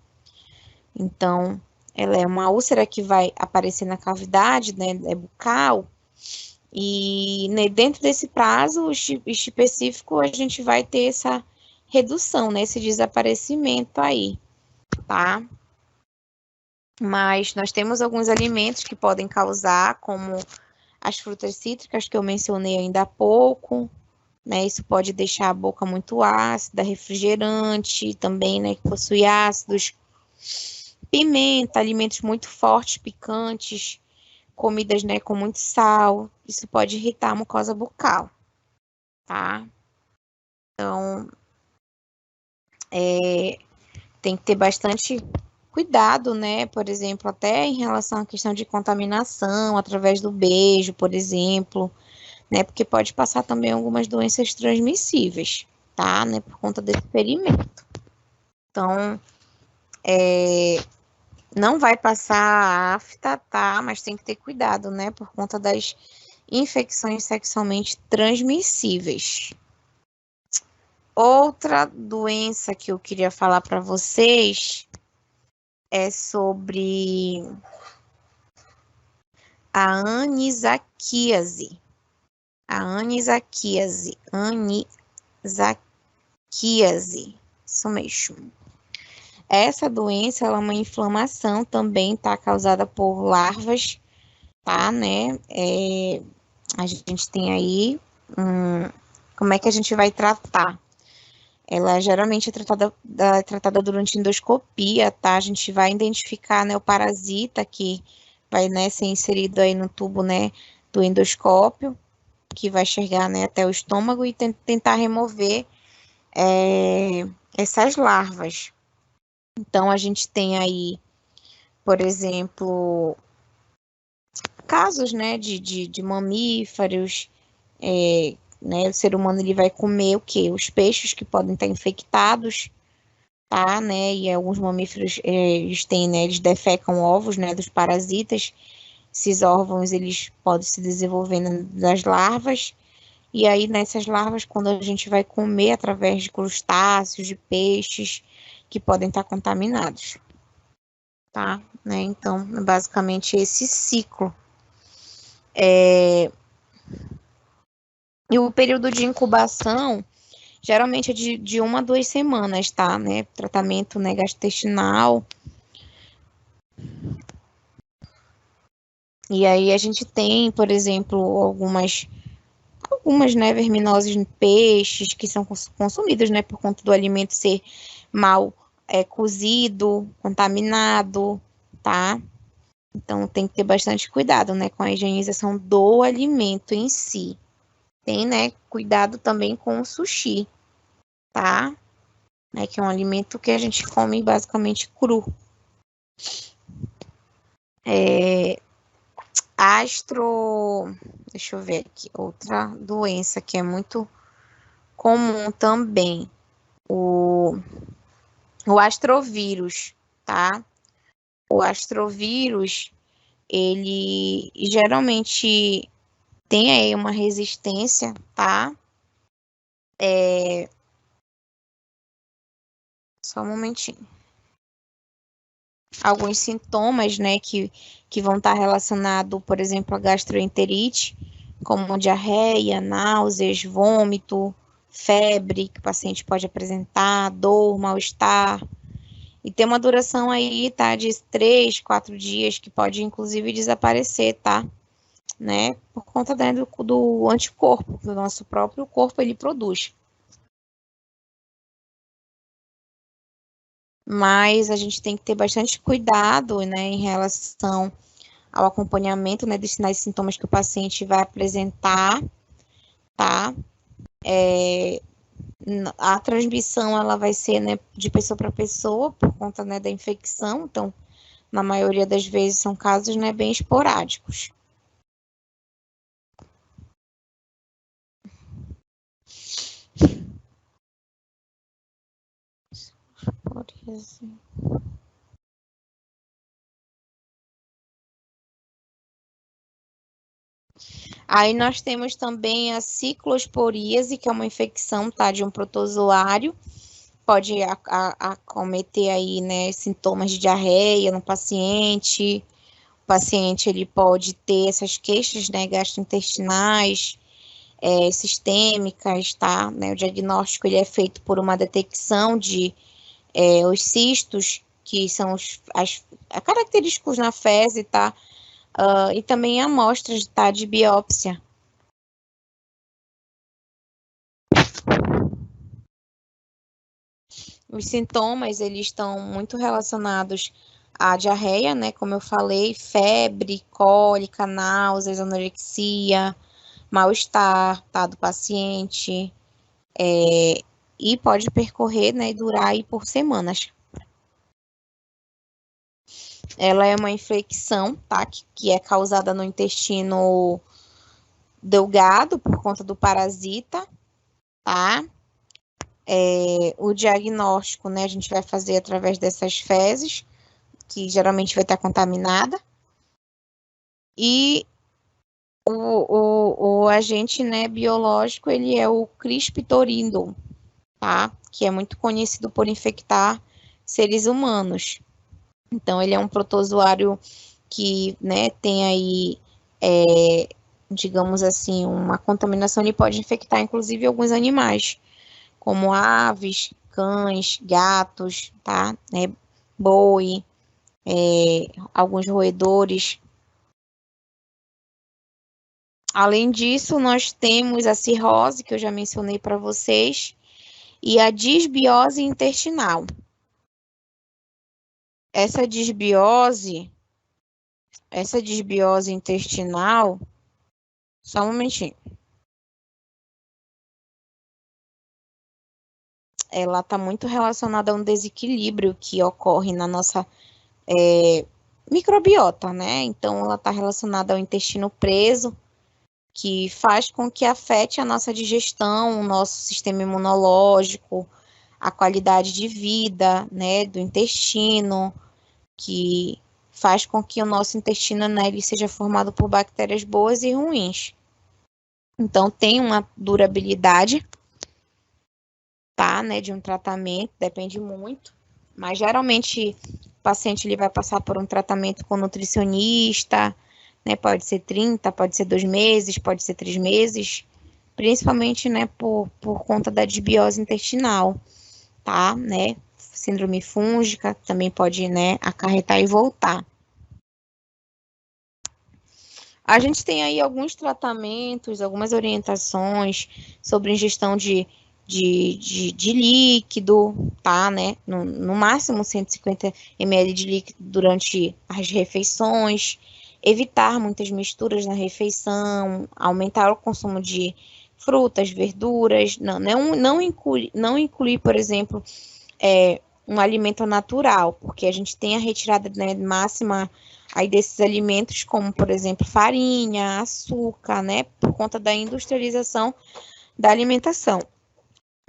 Então, ela é uma úlcera que vai aparecer na cavidade, né, bucal, e né, dentro desse prazo específico, a gente vai ter essa redução, né, esse desaparecimento aí, tá? Mas nós temos alguns alimentos que podem causar, como as frutas cítricas que eu mencionei ainda há pouco, né? Isso pode deixar a boca muito ácida, refrigerante também, né? Que possui ácidos. Pimenta, alimentos muito fortes, picantes, comidas, né, com muito sal. Isso pode irritar a mucosa bucal, tá? Então, tem que ter bastante cuidado, né? Por exemplo, até em relação à questão de contaminação através do beijo, por exemplo, né? Porque pode passar também algumas doenças transmissíveis, tá? Né? Por conta desse ferimento. Então, não vai passar a afta, tá? Mas tem que ter cuidado, né? Por conta das infecções sexualmente transmissíveis. Outra doença que eu queria falar para vocês é sobre a anisaquíase. A anisaquíase. Anisaquíase. Isso mesmo. Essa doença ela é uma inflamação também, tá? Causada por larvas, tá? Né? A gente tem aí. Como é que a gente vai tratar? Ela geralmente é tratada durante endoscopia, tá? A gente vai identificar, né, o parasita que vai, né, ser inserido aí no tubo, né, do endoscópio, que vai chegar, né, até o estômago e tentar remover essas larvas. Então, a gente tem aí, por exemplo, casos, né, de mamíferos, né, o ser humano ele vai comer o quê? Os peixes que podem estar infectados, tá, né, e alguns mamíferos, eles têm, né, eles defecam ovos, né, dos parasitas, esses órgãos, eles podem se desenvolvendo das larvas, e aí nessas larvas, quando a gente vai comer através de crustáceos, de peixes, que podem estar contaminados, tá, né, então, basicamente esse ciclo. E o período de incubação, geralmente é de 1 a 2 semanas, tá, né, tratamento, né, gastrointestinal. E aí a gente tem, por exemplo, algumas, né, verminoses em peixes que são consumidos, né, por conta do alimento ser mal cozido, contaminado, tá? Então tem que ter bastante cuidado, né, com a higienização do alimento em si. Tem, né, cuidado também com o sushi, tá? Né, que é um alimento que a gente come basicamente cru. Deixa eu ver aqui, outra doença que é muito comum também, o astrovírus, tá? O astrovírus, ele geralmente tem aí uma resistência, tá? Só um momentinho. Alguns sintomas, né, que vão estar relacionados, por exemplo, a gastroenterite, como diarreia, náuseas, vômito, febre, que o paciente pode apresentar, dor, mal-estar. E tem uma duração aí, tá, de 3, 4 dias, que pode, inclusive, desaparecer, tá? Né, por conta do anticorpo, que o nosso próprio corpo, ele produz. Mas a gente tem que ter bastante cuidado, né, em relação ao acompanhamento, né, dos sinais e sintomas que o paciente vai apresentar, tá? A transmissão, ela vai ser, né, de pessoa para pessoa, por conta, né, da infecção, então, na maioria das vezes, são casos, né, bem esporádicos. Por exemplo. Aí nós temos também a ciclosporíase, que é uma infecção, tá, de um protozoário, pode acometer aí, né, sintomas de diarreia no paciente. O paciente, ele pode ter essas queixas, né, gastrointestinais, sistêmicas, tá? Né, o diagnóstico, ele é feito por uma detecção de os cistos, que são as característicos na fezes, tá? E também amostras, tá, de biópsia. Os sintomas, eles estão muito relacionados à diarreia, né? Como eu falei, febre, cólica, náuseas, anorexia, mal-estar, tá? Do paciente. E pode percorrer, né? E durar aí por semanas. Ela é uma infecção, tá? Que é causada no intestino delgado por conta do parasita, tá? O diagnóstico, né? A gente vai fazer através dessas fezes, que geralmente vai estar contaminada. E o agente, né, biológico, ele é o crispitorídeo, tá? Que é muito conhecido por infectar seres humanos. Então, ele é um protozoário que, né, tem aí, digamos assim, uma contaminação, ele pode infectar, inclusive, alguns animais, como aves, cães, gatos, tá? Né, boi, alguns roedores. Além disso, nós temos a cirrose, que eu já mencionei para vocês, e a disbiose intestinal. Essa disbiose, essa disbiose intestinal, só um momentinho. Ela está muito relacionada a um desequilíbrio que ocorre na nossa microbiota, né? Então, ela está relacionada ao intestino preso, que faz com que afete a nossa digestão, o nosso sistema imunológico, a qualidade de vida, né, do intestino, que faz com que o nosso intestino, né, ele seja formado por bactérias boas e ruins. Então, tem uma durabilidade, tá, né, de um tratamento, depende muito, mas geralmente o paciente ele vai passar por um tratamento com nutricionista, né, pode ser 30, pode ser 2 meses, pode ser 3 meses, principalmente, né, por conta da desbiose intestinal, tá, né, síndrome fúngica também pode, né, acarretar e voltar. A gente tem aí alguns tratamentos, algumas orientações sobre ingestão de líquido, tá, né? No máximo 150 ml de líquido durante as refeições, evitar muitas misturas na refeição, aumentar o consumo de frutas, verduras, não incluir, por exemplo, um alimento natural, porque a gente tem a retirada, né, máxima aí desses alimentos, como, por exemplo, farinha, açúcar, né, por conta da industrialização da alimentação.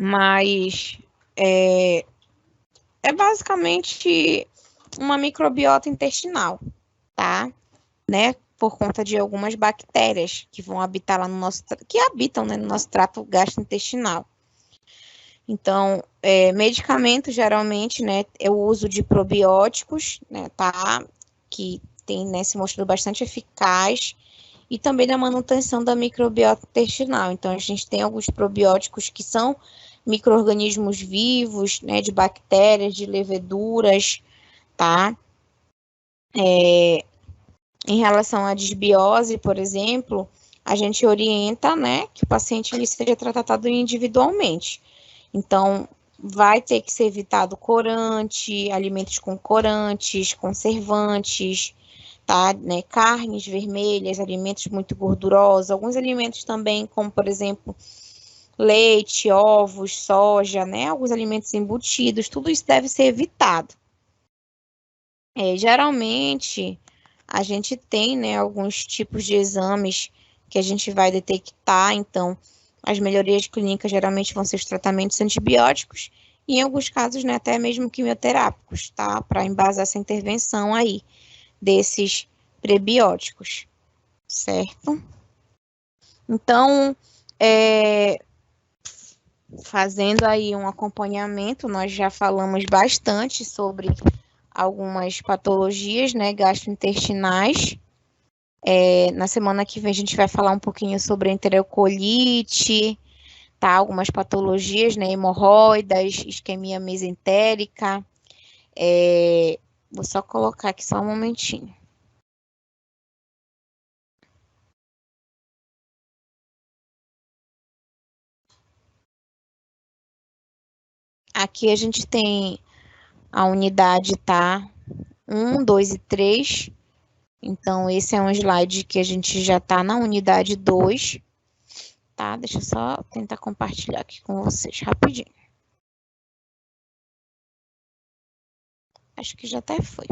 Mas é basicamente uma microbiota intestinal, tá? Né? Por conta de algumas bactérias que vão habitar lá no nosso, que habitam, né, no nosso trato gastrointestinal. Então, medicamento, geralmente, né, é o uso de probióticos, né, tá? Que tem, né, se mostrado bastante eficaz, e também da manutenção da microbiota intestinal. Então, a gente tem alguns probióticos que são micro-organismos vivos, né, de bactérias, de leveduras, tá? Em relação à desbiose, por exemplo, a gente orienta, né, que o paciente ele seja tratado individualmente. Então, vai ter que ser evitado corante, alimentos com corantes, conservantes, tá? Né? Carnes vermelhas, alimentos muito gordurosos, alguns alimentos também, como por exemplo, leite, ovos, soja, né? Alguns alimentos embutidos, tudo isso deve ser evitado. Geralmente, a gente tem, né, alguns tipos de exames que a gente vai detectar, então, as melhorias clínicas geralmente vão ser os tratamentos antibióticos e, em alguns casos, né, até mesmo quimioterápicos, tá? Para embasar essa intervenção aí desses prebióticos, certo? Então, fazendo aí um acompanhamento, nós já falamos bastante sobre algumas patologias, né, gastrointestinais. Na semana que vem a gente vai falar um pouquinho sobre enterocolite, tá? Algumas patologias, né, hemorroidas, isquemia mesentérica. Vou só colocar aqui só um momentinho. Aqui a gente tem a unidade, tá? 1, 2 e 3. Então, esse é um slide que a gente já está na unidade 2, tá? Deixa eu só tentar compartilhar aqui com vocês rapidinho. Acho que já até foi.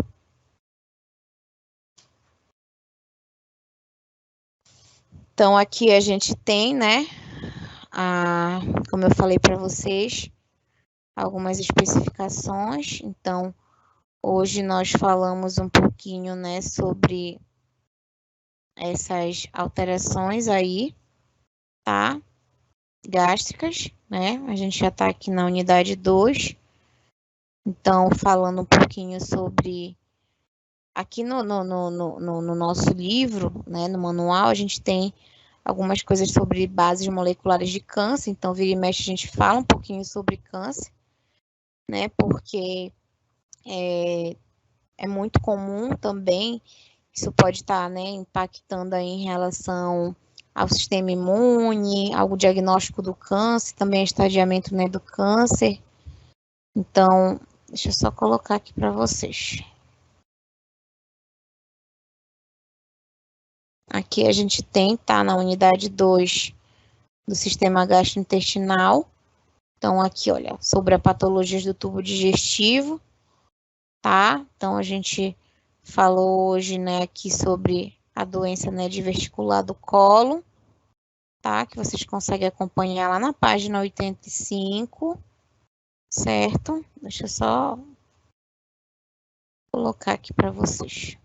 Então, aqui a gente tem, né, como eu falei para vocês, algumas especificações. Então, hoje nós falamos um pouquinho, né, sobre essas alterações aí, tá? Gástricas, né? A gente já está aqui na unidade 2. Então, falando um pouquinho sobre. Aqui no nosso livro, né, no manual, a gente tem algumas coisas sobre bases moleculares de câncer. Então, vira e mexe, a gente fala um pouquinho sobre câncer, né? Porque é muito comum também, isso pode estar, né, impactando aí em relação ao sistema imune, ao diagnóstico do câncer, também estadiamento, né, do câncer. Então, deixa eu só colocar aqui para vocês. Aqui a gente tem, tá, na unidade 2 do sistema gastrointestinal. Então, aqui, olha, sobre a patologias do tubo digestivo, tá? Então, a gente falou hoje, né, aqui sobre a doença, né, diverticular do colo, tá? Que vocês conseguem acompanhar lá na página 85, certo? Deixa eu só colocar aqui para vocês.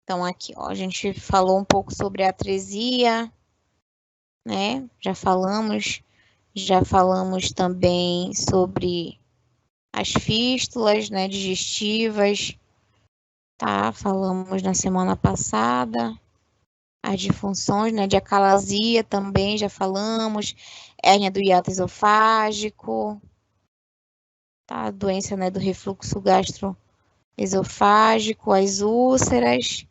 Então, aqui, ó, a gente falou um pouco sobre a atresia, né? Já falamos também sobre as fístulas, né, digestivas, tá? Falamos na semana passada. As disfunções, né, de acalasia também já falamos, hérnia do hiato esofágico, tá? A doença, né, do refluxo gastroesofágico, as úlceras,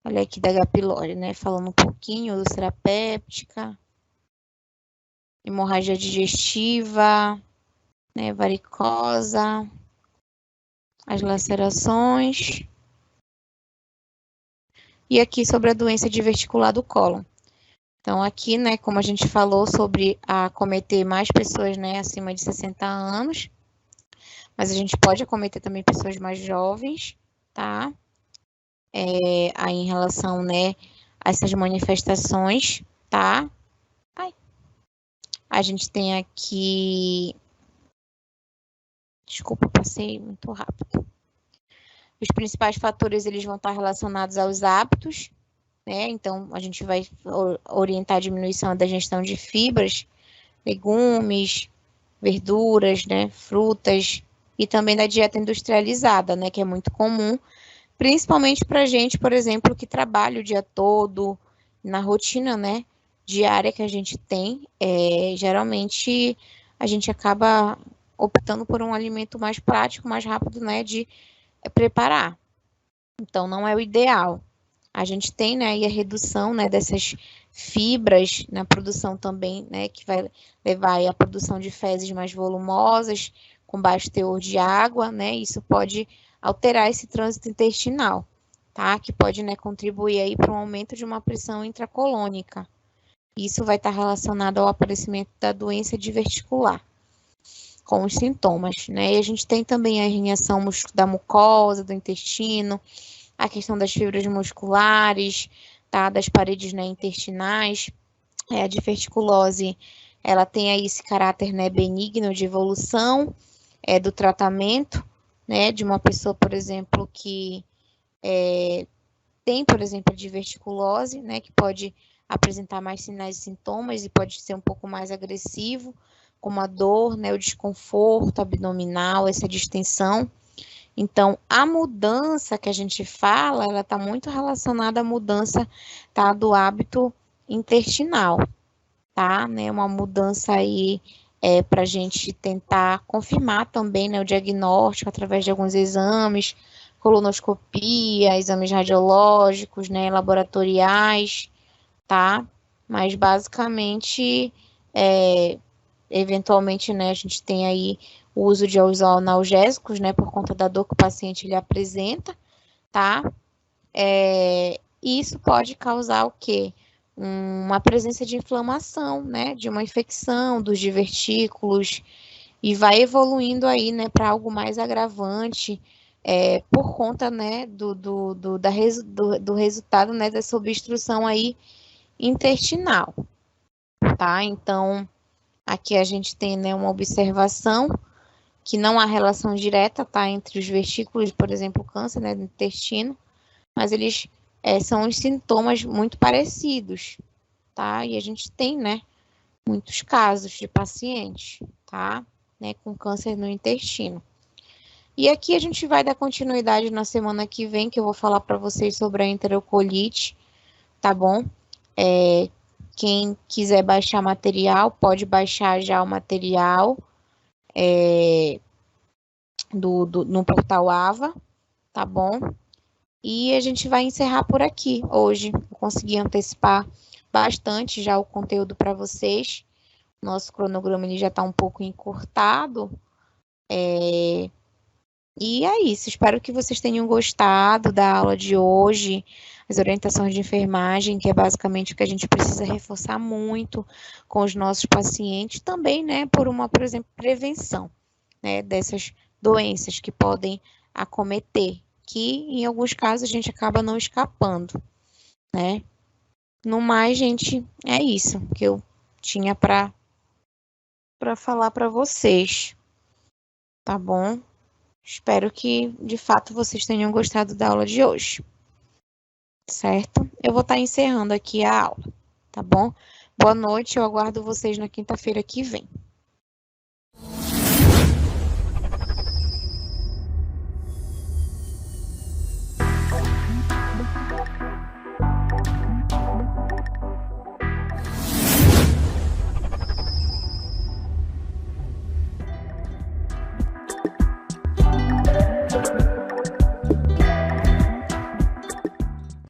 olha aqui da H. pylori, né, falando um pouquinho, úlcera péptica, hemorragia digestiva, né, varicosa, as lacerações, e aqui sobre a doença diverticular do cólon. Então, aqui, né, como a gente falou sobre acometer mais pessoas, né, acima de 60 anos, mas a gente pode acometer também pessoas mais jovens, tá? Aí em relação, né, a essas manifestações, tá? A gente tem aqui, Desculpa, passei muito rápido. Os principais fatores, eles vão estar relacionados aos hábitos, né? Então, a gente vai orientar a diminuição da ingestão de fibras, legumes, verduras, né? Frutas, e também da dieta industrializada, né? Que é muito comum, principalmente para gente, por exemplo, que trabalha o dia todo, na rotina, né? Diária que a gente tem, geralmente a gente acaba optando por um alimento mais prático, mais rápido, né? De preparar. Então, não é o ideal. A gente tem, né, aí a redução, né, dessas fibras na produção também, né, que vai levar aí à produção de fezes mais volumosas, com baixo teor de água, né, isso pode alterar esse trânsito intestinal, tá? Que pode, né, contribuir aí para um aumento de uma pressão intracolônica. Isso vai estar relacionado ao aparecimento da doença diverticular, com os sintomas, né? E a gente tem também a reação da mucosa, do intestino, a questão das fibras musculares, tá? Das paredes, né, intestinais. A diverticulose, ela tem aí esse caráter, né, benigno de evolução do tratamento, né? De uma pessoa, por exemplo, que tem, por exemplo, a diverticulose, né? Que pode apresentar mais sinais e sintomas e pode ser um pouco mais agressivo, como a dor, né? O desconforto abdominal, essa distensão. Então, a mudança que a gente fala, ela está muito relacionada à mudança, tá, do hábito intestinal, tá? Né? Uma mudança aí para a gente tentar confirmar também, né, o diagnóstico através de alguns exames, colonoscopia, exames radiológicos, né, laboratoriais, tá? Mas basicamente, eventualmente, né, a gente tem aí o uso de analgésicos, né, por conta da dor que o paciente ele apresenta, tá? E isso pode causar o quê? Uma presença de inflamação, né, de uma infecção dos divertículos e vai evoluindo aí, né, para algo mais agravante, por conta, né, do resultado, né, dessa obstrução aí intestinal, tá? Então, aqui a gente tem, né, uma observação que não há relação direta, tá, entre os vestículos, por exemplo, o câncer, né, do intestino, mas eles são os sintomas muito parecidos, tá? E a gente tem, né, muitos casos de pacientes, tá, né, com câncer no intestino. E aqui a gente vai dar continuidade na semana que vem, que eu vou falar para vocês sobre a enterocolite, tá bom? Quem quiser baixar material, pode baixar já o material no portal AVA, tá bom? E a gente vai encerrar por aqui hoje. Eu consegui antecipar bastante já o conteúdo para vocês. Nosso cronograma ele já está um pouco encurtado. E é isso. Espero que vocês tenham gostado da aula de hoje, as orientações de enfermagem, que é basicamente o que a gente precisa reforçar muito com os nossos pacientes, também, né, por exemplo, prevenção, né, dessas doenças que podem acometer, que em alguns casos a gente acaba não escapando, né? No mais, gente, é isso que eu tinha para falar para vocês, tá bom? Espero que, de fato, vocês tenham gostado da aula de hoje, certo? Eu vou estar encerrando aqui a aula, tá bom? Boa noite, eu aguardo vocês na quinta-feira que vem.